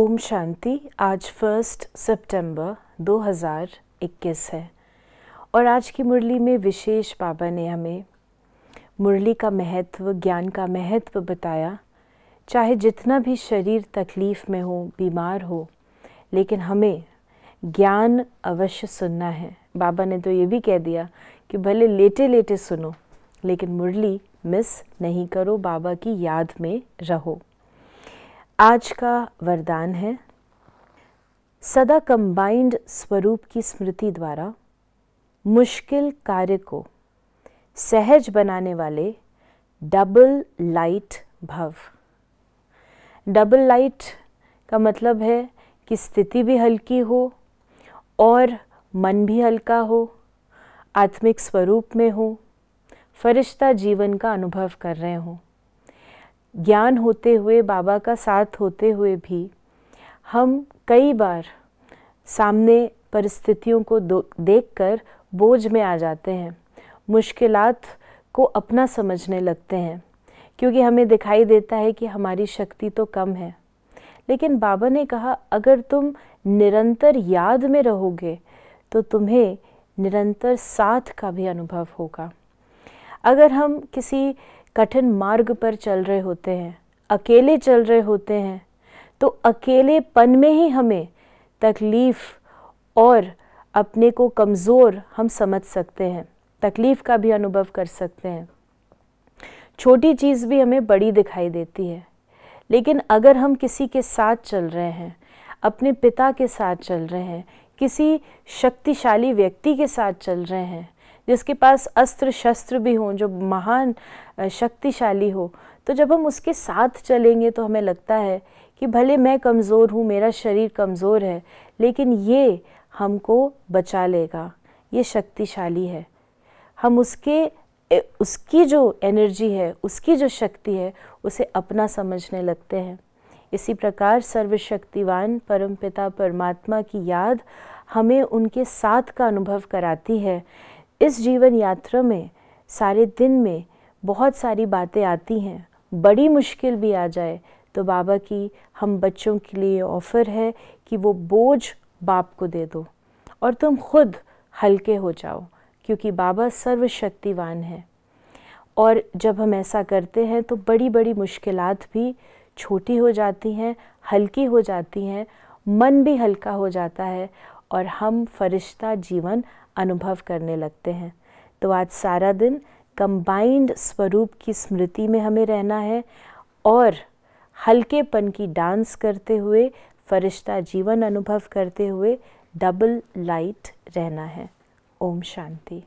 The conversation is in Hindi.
ओम शांति। आज 1 सितंबर 2021 है और आज की मुरली में विशेष बाबा ने हमें मुरली का महत्व, ज्ञान का महत्व बताया। चाहे जितना भी शरीर तकलीफ़ में हो, बीमार हो, लेकिन हमें ज्ञान अवश्य सुनना है। बाबा ने तो ये भी कह दिया कि भले लेटे लेटे सुनो, लेकिन मुरली मिस नहीं करो, बाबा की याद में रहो। आज का वरदान है, सदा कंबाइंड स्वरूप की स्मृति द्वारा मुश्किल कार्य को सहज बनाने वाले डबल लाइट भव। डबल लाइट का मतलब है कि स्थिति भी हल्की हो और मन भी हल्का हो, आत्मिक स्वरूप में हो, फरिश्ता जीवन का अनुभव कर रहे हो। ज्ञान होते हुए, बाबा का साथ होते हुए भी हम कई बार सामने परिस्थितियों को देखकर बोझ में आ जाते हैं, मुश्किलात को अपना समझने लगते हैं, क्योंकि हमें दिखाई देता है कि हमारी शक्ति तो कम है। लेकिन बाबा ने कहा, अगर तुम निरंतर याद में रहोगे तो तुम्हें निरंतर साथ का भी अनुभव होगा। अगर हम किसी कठिन मार्ग पर चल रहे होते हैं, अकेले चल रहे होते हैं, तो अकेलेपन में ही हमें तकलीफ़ और अपने को कमज़ोर हम समझ सकते हैं, तकलीफ़ का भी अनुभव कर सकते हैं। छोटी चीज़ भी हमें बड़ी दिखाई देती है। लेकिन अगर हम किसी के साथ चल रहे हैं, अपने पिता के साथ चल रहे हैं, किसी शक्तिशाली व्यक्ति के साथ चल रहे हैं, जिसके पास अस्त्र शस्त्र भी हों, जो महान शक्तिशाली हो, तो जब हम उसके साथ चलेंगे तो हमें लगता है कि भले मैं कमज़ोर हूँ, मेरा शरीर कमज़ोर है, लेकिन ये हमको बचा लेगा, ये शक्तिशाली है। हम उसकी जो एनर्जी है, उसकी जो शक्ति है, उसे अपना समझने लगते हैं। इसी प्रकार सर्वशक्तिवान परमपिता परमात्मा की याद हमें उनके साथ का अनुभव कराती है। इस जीवन यात्रा में सारे दिन में बहुत सारी बातें आती हैं, बड़ी मुश्किल भी आ जाए तो बाबा की हम बच्चों के लिए ऑफ़र है कि वो बोझ बाप को दे दो और तुम खुद हल्के हो जाओ, क्योंकि बाबा सर्वशक्तिवान है। और जब हम ऐसा करते हैं तो बड़ी बड़ी मुश्किलात भी छोटी हो जाती हैं, हल्की हो जाती हैं, मन भी हल्का हो जाता है और हम फरिश्ता जीवन अनुभव करने लगते हैं। तो आज सारा दिन कंबाइंड स्वरूप की स्मृति में हमें रहना है और हल्केपन की डांस करते हुए, फरिश्ता जीवन अनुभव करते हुए डबल लाइट रहना है। ओम शांति।